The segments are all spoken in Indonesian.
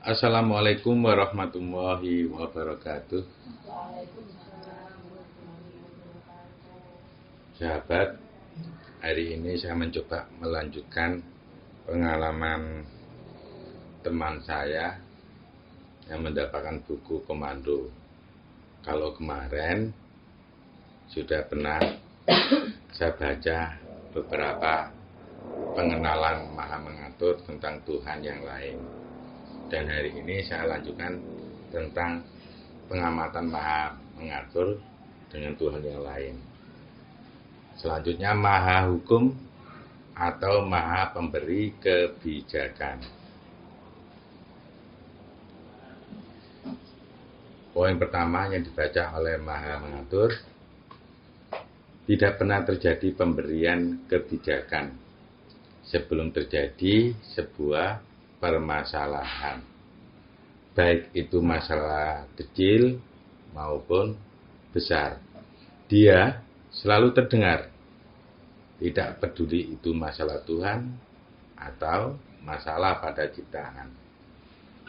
Assalamualaikum warahmatullahi wabarakatuh. Sahabat, hari ini saya mencoba melanjutkan pengalaman teman saya yang mendapatkan buku komando. Kalau kemarin sudah pernah saya baca beberapa pengenalan Maha Mengatur tentang Tuhan yang lain. Dan hari ini saya lanjutkan tentang pengamatan Maha Mengatur dengan Tuhan yang lain. Selanjutnya Maha Hukum atau Maha Pemberi Kebijakan. Poin pertama yang dibaca oleh Maha Mengatur, tidak pernah terjadi pemberian kebijakan sebelum terjadi sebuah permasalahan, baik itu masalah kecil maupun besar. Dia selalu terdengar, tidak peduli itu masalah Tuhan atau masalah pada ciptaan,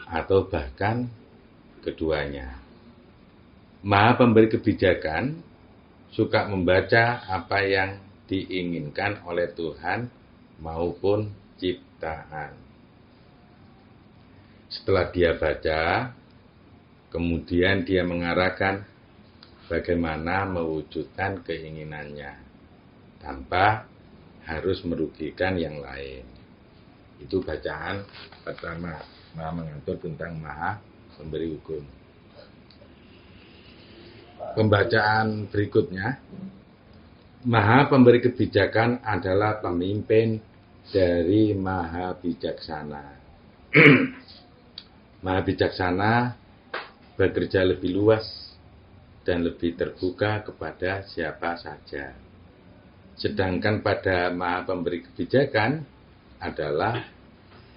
atau bahkan keduanya. Maha Pemberi Kebijakan suka membaca apa yang diinginkan oleh Tuhan maupun ciptaan. Setelah dia baca, kemudian dia mengarahkan bagaimana mewujudkan keinginannya tanpa harus merugikan yang lain. Itu bacaan pertama, Maha Mengatur tentang Maha Pemberi Hukum. Pembacaan berikutnya, Maha Pemberi Kebijakan adalah pemimpin dari Maha Bijaksana. Maha Bijaksana bekerja lebih luas dan lebih terbuka kepada siapa saja. Sedangkan pada Maha Pemberi Kebijakan adalah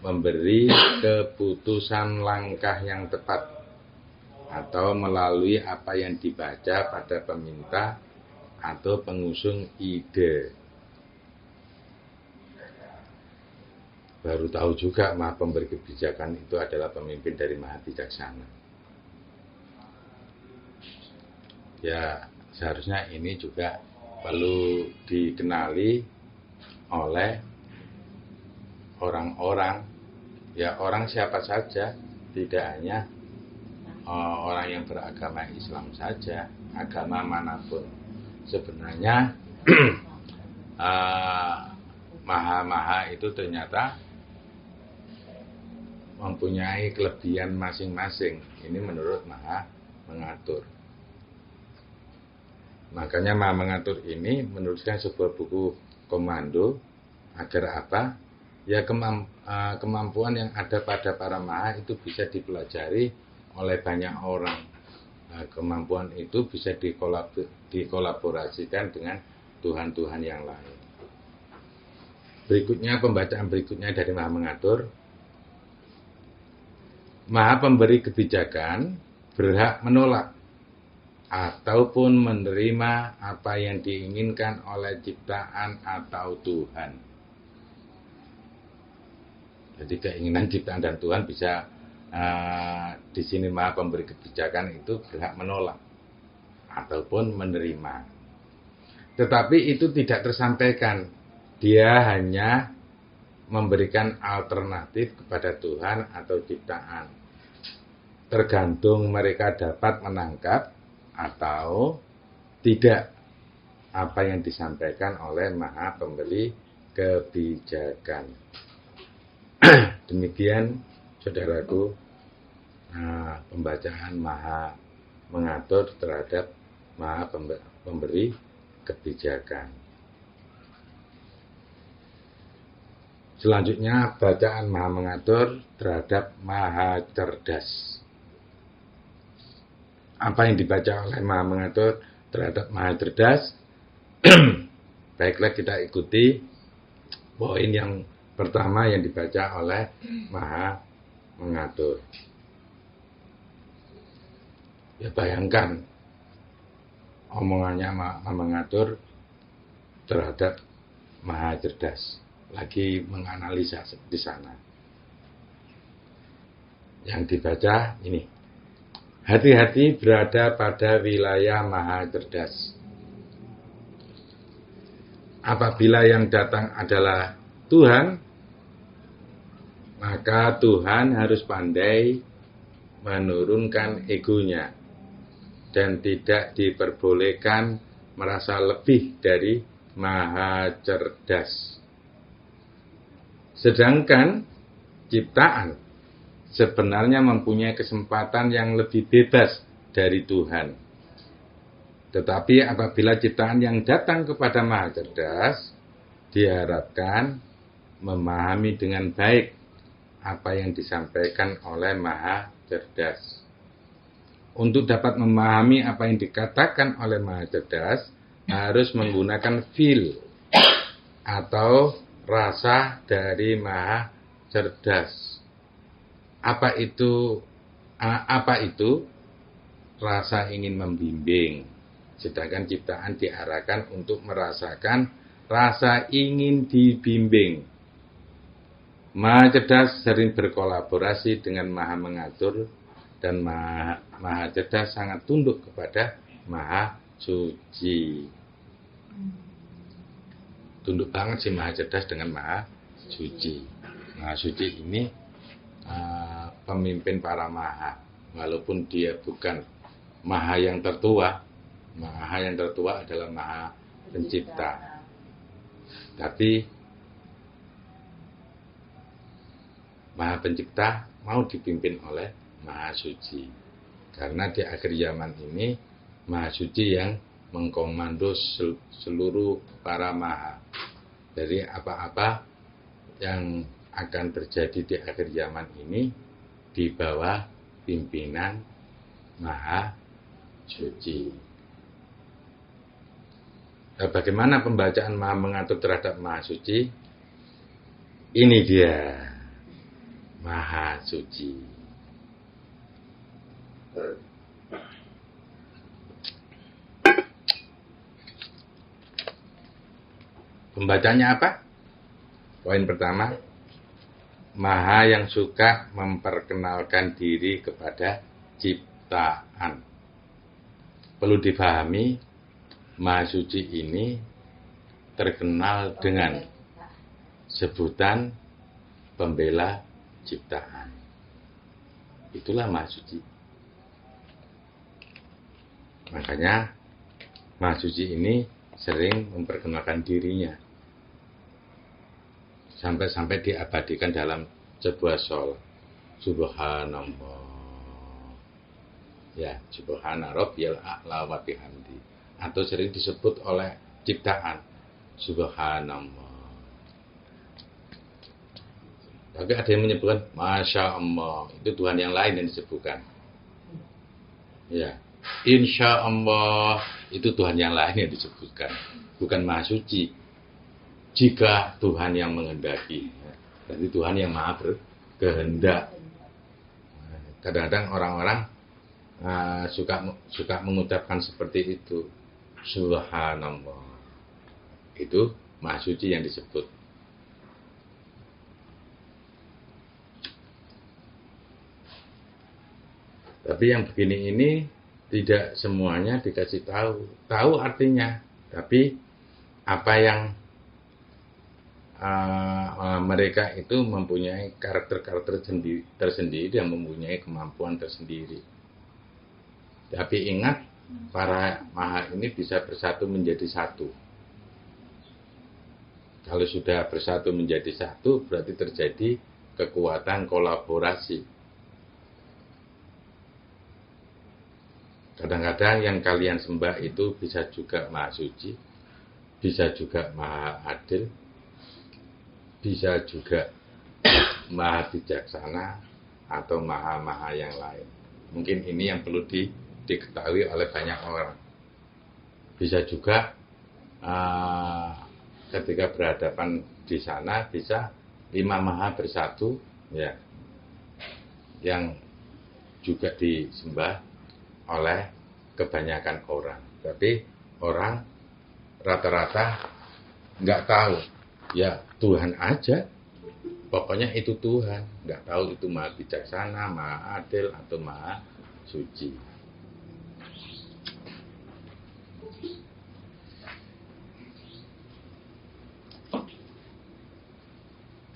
memberi keputusan langkah yang tepat atau melalui apa yang dibaca pada peminta atau pengusung ide. Baru tahu juga Maha Pemberi Kebijakan itu adalah pemimpin dari Maha Bijaksana. Ya, seharusnya ini juga perlu dikenali oleh orang-orang, ya orang siapa saja, tidak hanya orang yang beragama Islam saja, agama manapun. Sebenarnya maha-maha itu ternyata mempunyai kelebihan masing-masing. Ini menurut Maha Mengatur. Makanya Maha Mengatur ini menuliskan sebuah buku komando agar apa? Ya kemampuan yang ada pada para maha itu bisa dipelajari oleh banyak orang. Nah, kemampuan itu bisa dikolaborasikan dengan Tuhan-Tuhan yang lain. Berikutnya, pembacaan berikutnya dari Maha Mengatur. Maha Pemberi Kebijakan berhak menolak ataupun menerima apa yang diinginkan oleh ciptaan atau Tuhan. Jadi keinginan ciptaan dan Tuhan bisa di sini Maha Pemberi Kebijakan itu berhak menolak ataupun menerima. Tetapi itu tidak tersampaikan. Dia hanya memberikan alternatif kepada Tuhan atau ciptaan. Tergantung mereka dapat menangkap atau tidak apa yang disampaikan oleh Maha Pemberi Kebijakan. Demikian saudaraku, pembacaan Maha Mengatur terhadap Maha Pemberi Kebijakan. Selanjutnya bacaan Maha Mengatur terhadap Maha Cerdas. Apa yang dibaca oleh Maha Mengatur terhadap Maha Cerdas? Baiklah kita ikuti poin yang pertama yang dibaca oleh Maha Mengatur. Ya bayangkan omongannya Maha Mengatur terhadap Maha Cerdas. Lagi menganalisa di sana. yang dibaca ini. Hati-hati berada pada wilayah Maha Cerdas. Apabila yang datang adalah Tuhan, maka Tuhan harus pandai menurunkan egonya dan tidak diperbolehkan merasa lebih dari Maha Cerdas. Sedangkan ciptaan sebenarnya mempunyai kesempatan yang lebih bebas dari Tuhan. Tetapi apabila ciptaan yang datang kepada Maha Cerdas, diharapkan memahami dengan baik apa yang disampaikan oleh Maha Cerdas. Untuk dapat memahami apa yang dikatakan oleh Maha Cerdas, harus menggunakan feel atau rasa dari Maha Cerdas. Apa itu? Rasa ingin membimbing. Sedangkan ciptaan diarahkan untuk merasakan rasa ingin dibimbing. Maha Cerdas sering berkolaborasi dengan Maha Mengatur, dan Maha Cerdas sangat tunduk kepada Maha Suci. Tunduk banget sih Maha Cerdas dengan Maha Suci. Maha Suci ini pemimpin para maha, walaupun dia bukan maha yang tertua. Maha yang tertua adalah Maha Pencipta. Tapi Maha Pencipta mau dipimpin oleh Maha Suci. Karena di akhir zaman ini Maha Suci yang mengkomando seluruh para maha. Jadi apa-apa yang akan terjadi di akhir zaman ini di bawah pimpinan Maha Suci. Nah, bagaimana pembacaan Maha Mengatur terhadap Maha Suci? Ini dia Maha Suci. Pembacanya apa? Poin pertama, Maha yang suka memperkenalkan diri kepada ciptaan. Perlu dipahami, Maha Suci ini terkenal dengan sebutan pembela ciptaan. Itulah Maha Suci. Makanya Maha Suci ini sering memperkenalkan dirinya. Sampai-sampai diabadikan dalam sebuah sholat. Subhanallah. Ya, Subhana Rabbiyal A'la wa bihamdi. Atau sering disebut oleh ciptaan. Subhanallah. Tapi ada yang menyebutkan Masya Allah. Itu Tuhan yang lain yang disebutkan. Ya, Insya Allah. Itu Tuhan yang lain yang disebutkan. Bukan Maha Suci. Jika Tuhan yang menghendaki. Jadi Tuhan yang maha berkehendak. Kadang-kadang orang-orang suka mengucapkan seperti itu. Subhanallah. Itu Maha Suci yang disebut. Tapi yang begini ini tidak semuanya dikasih tahu. Tahu artinya, tapi apa yang mereka itu mempunyai karakter-karakter tersendiri dan mempunyai kemampuan tersendiri. Tapi ingat, para maha ini bisa bersatu menjadi satu. Kalau sudah bersatu menjadi satu, berarti terjadi kekuatan kolaborasi. Kadang-kadang yang kalian sembah itu bisa juga Maha Suci, bisa juga Maha Adil, bisa juga Maha Bijaksana, atau maha-maha yang lain. Mungkin ini yang perlu diketahui oleh banyak orang. Bisa juga ketika berhadapan di sana bisa 5 maha bersatu, ya, yang juga disembah oleh kebanyakan orang. Tapi orang rata-rata nggak tahu, ya Tuhan aja Pokoknya itu Tuhan, nggak tahu itu maha bijaksana, maha adil, atau maha suci.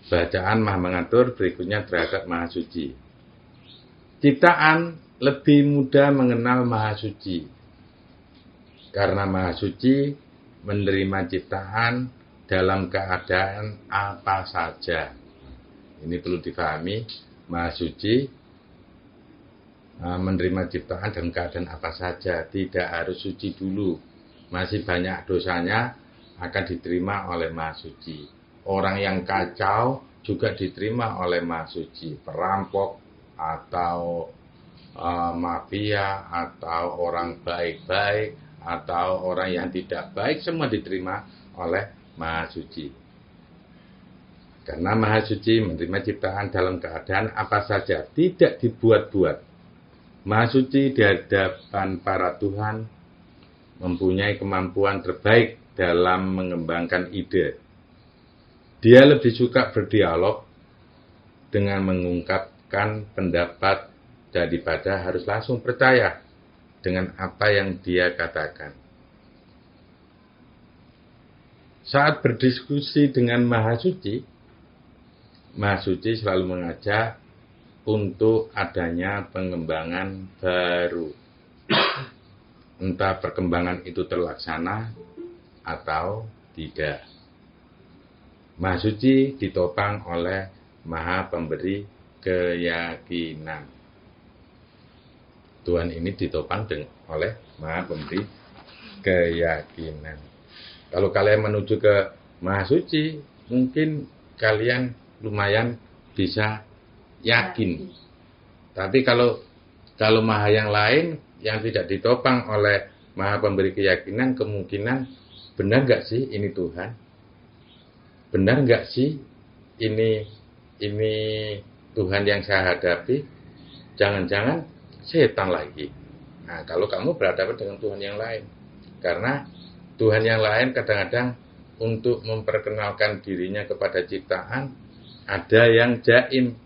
Bacaan maha mengatur berikutnya terhadap maha suci. Ciptaan lebih mudah mengenal maha suci, karena maha suci menerima ciptaan dalam keadaan apa saja. Ini perlu difahami, maha suci menerima ciptaan dalam keadaan apa saja, tidak harus suci dulu. Masih banyak dosanya akan diterima oleh maha suci. Orang yang kacau juga diterima oleh maha suci. Perampok atau mafia atau orang baik-baik atau orang yang tidak baik, semua diterima oleh maha suci. Karena maha suci menerima ciptaan dalam keadaan apa saja, tidak dibuat-buat. Maha suci di hadapan para Tuhan mempunyai kemampuan terbaik dalam mengembangkan ide. Dia lebih suka berdialog dengan mengungkapkan pendapat daripada harus langsung percaya dengan apa yang dia katakan. Saat berdiskusi dengan Maha Suci selalu mengajak untuk adanya pengembangan baru. Entah perkembangan itu terlaksana atau tidak. Maha Suci ditopang oleh Maha Pemberi Keyakinan. Tuhan ini ditopang oleh Maha Pemberi Keyakinan. Kalau kalian menuju ke Maha Suci, mungkin kalian lumayan bisa yakin. Tapi kalau Maha yang lain yang tidak ditopang oleh Maha Pemberi Keyakinan, kemungkinan benar nggak sih ini Tuhan? Benar nggak sih ini Tuhan yang saya hadapi? Jangan-jangan setan lagi. Nah, kalau kamu berhadapan dengan Tuhan yang lain, karena Tuhan yang lain kadang-kadang untuk memperkenalkan dirinya kepada ciptaan, ada yang jaim,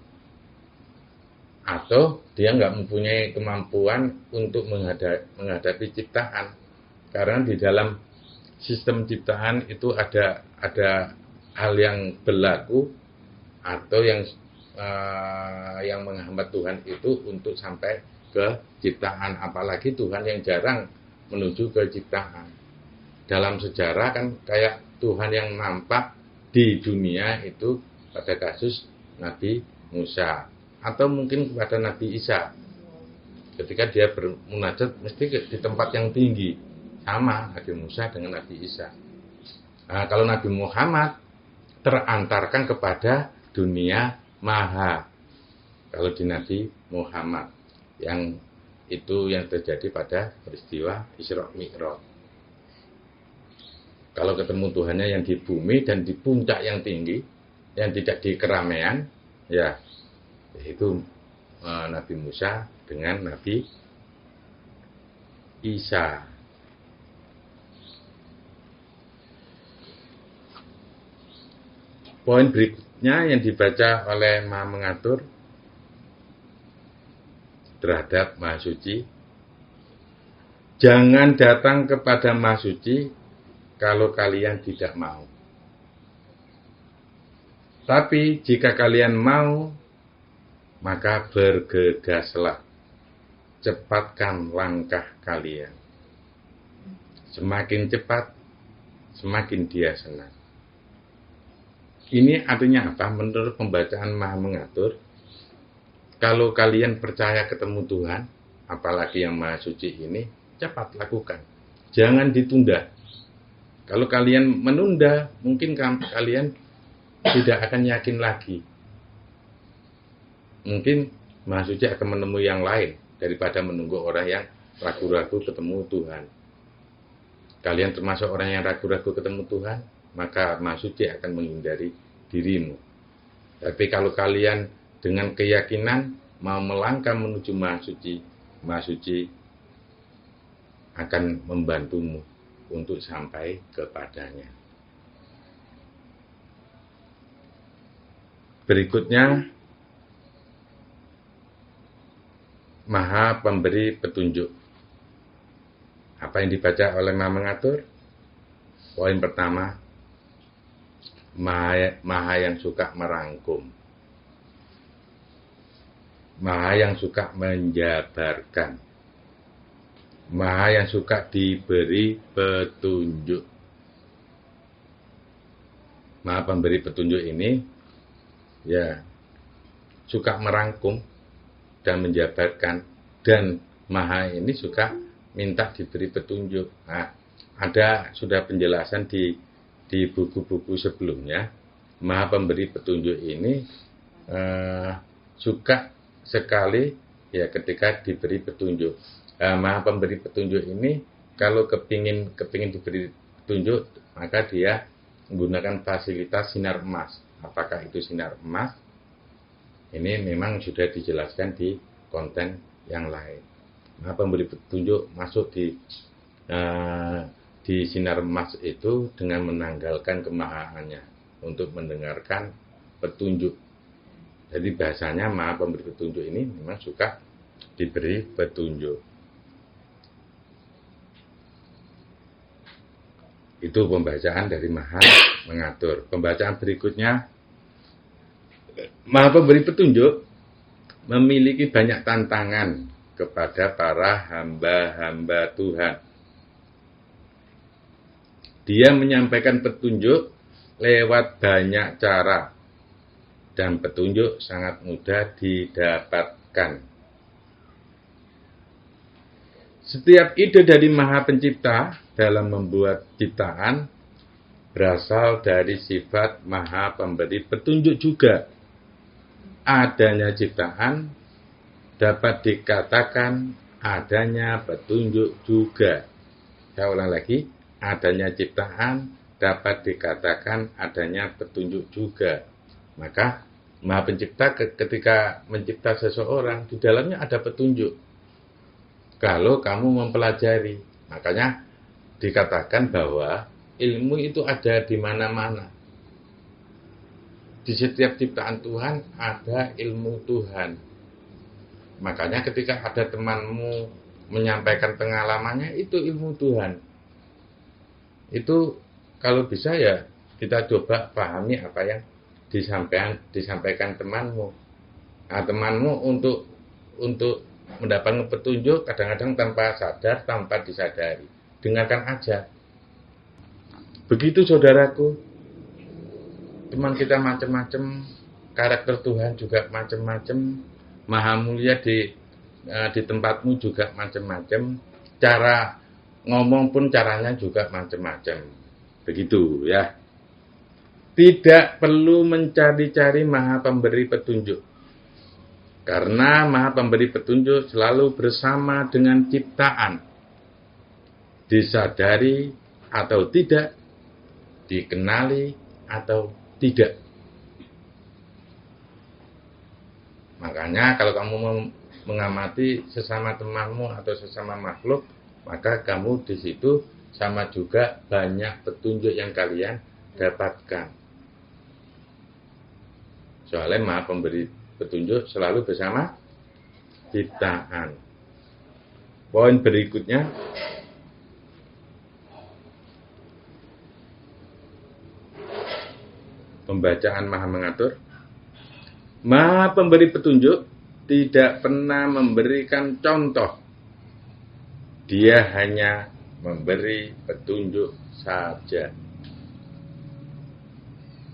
atau dia nggak mempunyai kemampuan untuk menghadapi ciptaan, karena di dalam sistem ciptaan itu ada hal yang berlaku atau yang menghambat Tuhan itu untuk sampai ke ciptaan, apalagi Tuhan yang jarang menuju ke ciptaan. Dalam sejarah kan kayak Tuhan yang nampak di dunia itu pada kasus Nabi Musa atau mungkin kepada Nabi Isa. Ketika dia bermunajat mesti di tempat yang tinggi, sama Nabi Musa dengan Nabi Isa. Nah, kalau Nabi Muhammad terantarkan kepada dunia maha. Kalau di Nabi Muhammad, yang itu yang terjadi pada peristiwa Isra Mi'raj. Kalau ketemu Tuhannya yang di bumi dan di puncak yang tinggi, yang tidak di keramaian, ya itu Nabi Musa dengan Nabi Isa. Poin berikutnya yang dibaca oleh Maha Mengatur terhadap Maha Suci. Jangan datang kepada Maha Suci kalau kalian tidak mau. Tapi jika kalian mau, maka bergegaslah. Cepatkan langkah kalian. Semakin cepat, semakin dia senang. Ini artinya apa? Menurut pembacaan Maha Mengatur, kalau kalian percaya ketemu Tuhan, apalagi yang Maha Suci ini, cepat lakukan. Jangan ditunda. Kalau kalian menunda, mungkin kalian tidak akan yakin lagi. Mungkin Maha Suci akan menemui yang lain daripada menunggu orang yang ragu-ragu ketemu Tuhan. Kalian termasuk orang yang ragu-ragu ketemu Tuhan, maka Maha Suci akan menghindari dirimu. Tapi kalau kalian dengan keyakinan mau melangkah menuju Maha Suci akan membantumu untuk sampai kepadanya. Berikutnya, Maha Pemberi Petunjuk. Apa yang dibaca oleh Maha Mengatur? Poin pertama, Maha yang suka merangkum. Maha yang suka menjabarkan. Maha yang suka diberi petunjuk. Maha Pemberi Petunjuk ini ya suka merangkum dan menjabarkan, dan Maha ini suka minta diberi petunjuk. Nah, ada sudah penjelasan di buku-buku sebelumnya. Maha Pemberi Petunjuk ini suka sekali ya ketika diberi petunjuk. Maha Pemberi Petunjuk ini kalau kepingin diberi petunjuk, maka dia menggunakan fasilitas sinar emas. Apakah itu sinar emas? Ini memang sudah dijelaskan di konten yang lain. Maha Pemberi Petunjuk masuk di sinar emas itu dengan menanggalkan kemahaannya untuk mendengarkan petunjuk. Jadi bahasanya Maha Pemberi Petunjuk ini memang suka diberi petunjuk. Itu pembacaan dari Maha Mengatur. Pembacaan berikutnya, Maha Pemberi Petunjuk memiliki banyak tantangan kepada para hamba-hamba Tuhan. Dia menyampaikan petunjuk lewat banyak cara, dan petunjuk sangat mudah didapatkan. Setiap ide dari Maha Pencipta dalam membuat ciptaan berasal dari sifat Maha Pemberi Petunjuk juga. Adanya ciptaan dapat dikatakan adanya petunjuk juga. Saya ulang lagi, adanya ciptaan dapat dikatakan adanya petunjuk juga. Maka Maha Pencipta ketika mencipta seseorang, di dalamnya ada petunjuk. Kalau kamu mempelajari, makanya dikatakan bahwa ilmu itu ada di mana-mana. Di setiap ciptaan Tuhan ada ilmu Tuhan. Makanya ketika ada temanmu menyampaikan pengalamannya, itu ilmu Tuhan. Itu kalau bisa ya kita coba pahami apa yang disampaikan temanmu. Nah, temanmu untuk mendapatkan petunjuk kadang-kadang tanpa sadar, tanpa disadari. Dengarkan aja. Begitu saudaraku, teman kita macam-macam, karakter Tuhan juga macam-macam, Maha Mulia di tempatmu juga macam-macam, cara ngomong pun caranya juga macam-macam. Begitu ya. Tidak perlu mencari-cari Maha Pemberi Petunjuk. Karena Maha Pemberi Petunjuk selalu bersama dengan ciptaan. Disadari atau tidak, dikenali atau tidak. Makanya kalau kamu mengamati sesama temanmu atau sesama makhluk, maka kamu di situ sama juga banyak petunjuk yang kalian dapatkan. Soalnya Maha Pemberi Petunjuk selalu bersama ciptaan. Poin berikutnya, pembacaan Maha Mengatur. Maha Pemberi Petunjuk tidak pernah memberikan contoh. Dia hanya memberi petunjuk saja.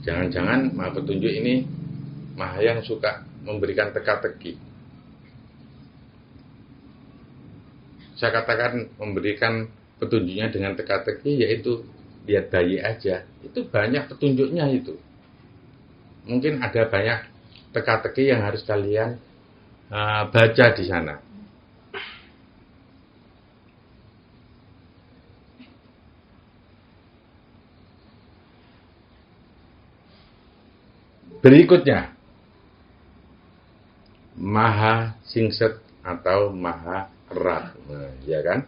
Jangan-jangan Maha Petunjuk ini Maha yang suka memberikan teka-teki. Saya katakan memberikan petunjuknya dengan teka-teki, yaitu lihat bayi aja. Itu banyak petunjuknya itu. Mungkin ada banyak teka-teki yang harus kalian baca di sana. Berikutnya, Maha Singset atau Maha Erat, ya kan?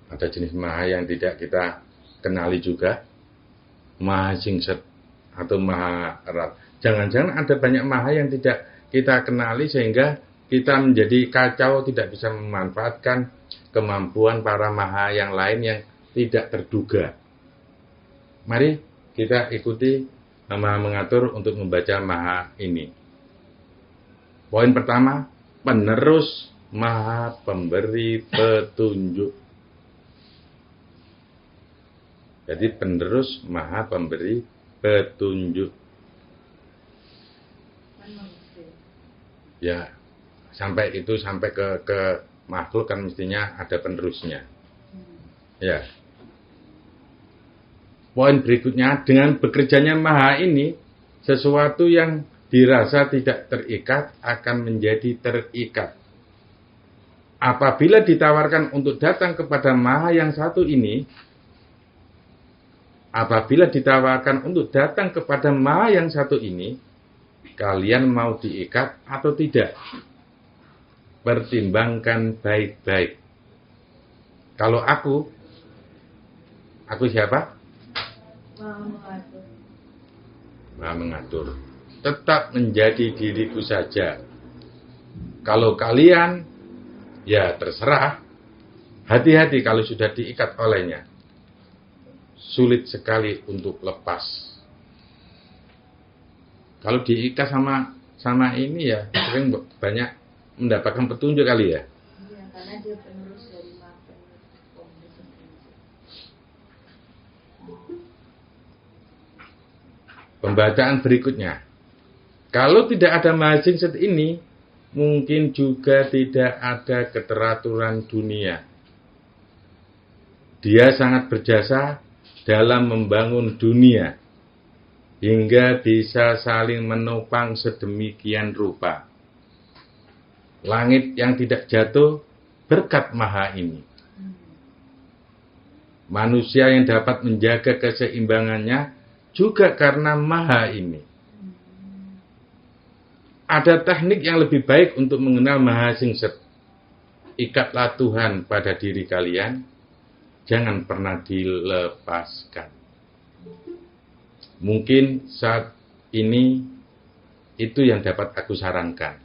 Ada jenis Maha yang tidak kita kenali juga, Maha Singset atau Maha Erat. Jangan-jangan ada banyak maha yang tidak kita kenali sehingga kita menjadi kacau, tidak bisa memanfaatkan kemampuan para maha yang lain yang tidak terduga. Mari kita ikuti maha mengatur untuk membaca maha ini. Poin pertama, penerus maha pemberi petunjuk. Jadi penerus maha pemberi petunjuk. Ya, sampai ke makhluk kan mestinya ada penerusnya. Ya. Poin berikutnya, dengan bekerjanya maha ini, sesuatu yang dirasa tidak terikat akan menjadi terikat. Apabila ditawarkan untuk datang kepada maha yang satu ini, kalian mau diikat atau tidak? Pertimbangkan baik-baik. Kalau aku siapa? Maha mengatur. Tetap menjadi diriku saja. Kalau kalian, ya terserah. Hati-hati kalau sudah diikat olehnya. Sulit sekali untuk lepas. Kalau diikat sama ini ya sering banyak mendapatkan petunjuk kali ya. Iya, karena dia penerus dari maha. Pembacaan berikutnya. Kalau tidak ada maha singset ini, mungkin juga tidak ada keteraturan dunia. Dia sangat berjasa dalam membangun dunia, hingga bisa saling menopang sedemikian rupa. Langit yang tidak jatuh berkat maha ini. Manusia yang dapat menjaga keseimbangannya juga karena maha ini. Ada teknik yang lebih baik untuk mengenal maha singset. Ikatlah Tuhan pada diri kalian, jangan pernah dilepaskan. Mungkin saat ini itu yang dapat aku sarankan.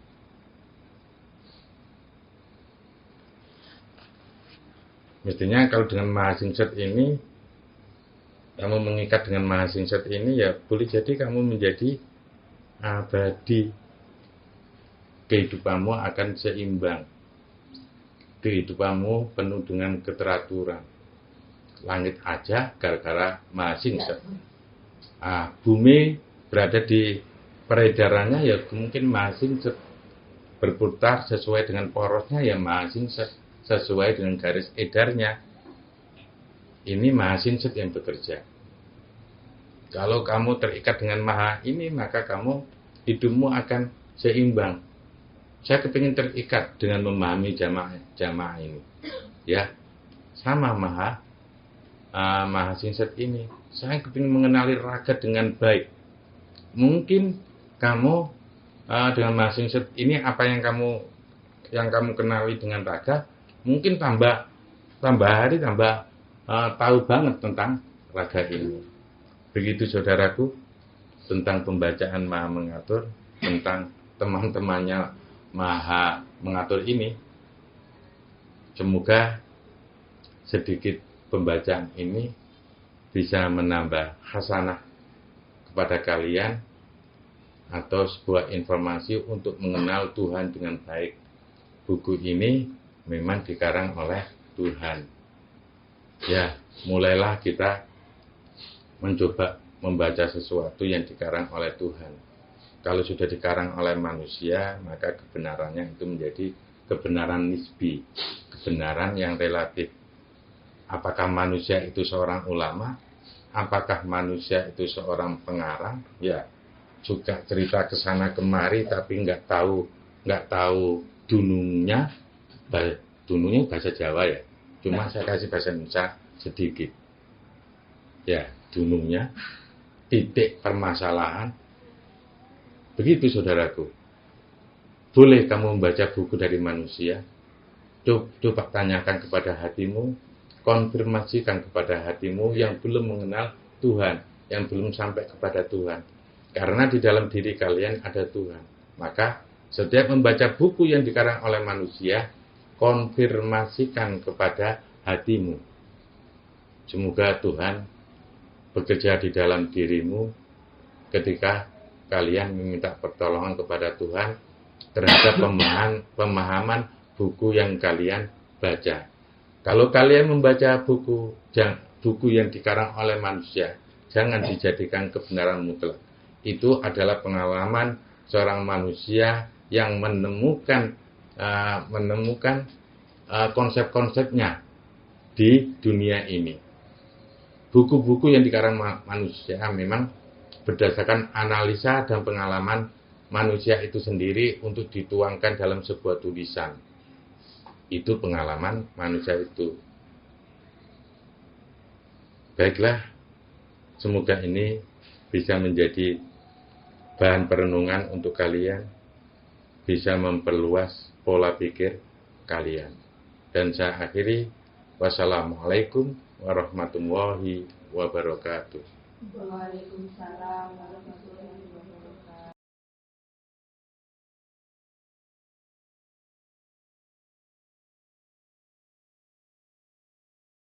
Mestinya kalau dengan maha singset ini, kamu mengikat dengan maha singset ini, ya boleh jadi kamu menjadi abadi. Kehidupanmu akan seimbang. Kehidupanmu penuh dengan keteraturan. Langit aja gara-gara maha singset. Bumi berada di peredarannya ya mungkin maha singset. Berputar sesuai dengan porosnya ya maha singset. Sesuai dengan garis edarnya. Ini maha singset yang bekerja. Kalau kamu terikat dengan maha ini, maka hidupmu akan seimbang. Saya kepingin terikat dengan memahami jamaah ini. Ya, sama maha singset ini. Saya kepingin mengenali raga dengan baik. Mungkin kamu dengan maha singset ini apa yang kamu kenali dengan raga, mungkin tambah hari tambah tahu banget tentang raga ini. Begitu saudaraku, tentang pembacaan maha mengatur, tentang teman-temannya maha mengatur ini. Semoga sedikit pembacaan ini bisa menambah hasanah kepada kalian atau sebuah informasi untuk mengenal Tuhan dengan baik. Buku ini memang dikarang oleh Tuhan. Ya, mulailah kita mencoba membaca sesuatu yang dikarang oleh Tuhan. Kalau sudah dikarang oleh manusia, maka kebenarannya itu menjadi kebenaran nisbi, kebenaran yang relatif. Apakah manusia itu seorang ulama? Apakah manusia itu seorang pengarang? Ya, juga cerita ke sana kemari, tapi nggak tahu dunungnya. Dunungnya bahasa Jawa ya. Cuma saya kasih bahasa Indonesia sedikit. Ya, dunungnya, titik permasalahan. Begitu saudaraku. Boleh kamu membaca buku dari manusia? Coba tanyakan kepada hatimu, konfirmasikan kepada hatimu yang belum mengenal Tuhan, yang belum sampai kepada Tuhan. Karena di dalam diri kalian ada Tuhan. Maka setiap membaca buku yang dikarang oleh manusia, konfirmasikan kepada hatimu. Semoga Tuhan bekerja di dalam dirimu ketika kalian meminta pertolongan kepada Tuhan terhadap pemahaman buku yang kalian baca. Kalau kalian membaca buku yang dikarang oleh manusia, jangan dijadikan kebenaran mutlak. Itu adalah pengalaman seorang manusia yang menemukan konsep-konsepnya di dunia ini. Buku-buku yang dikarang manusia memang berdasarkan analisa dan pengalaman manusia itu sendiri untuk dituangkan dalam sebuah tulisan. Itu pengalaman manusia itu. Baiklah, semoga ini bisa menjadi bahan perenungan untuk kalian, bisa memperluas pola pikir kalian. Dan saya akhiri, wassalamualaikum warahmatullahi wabarakatuh. Waalaikumsalam warahmatullahi wabarakatuh.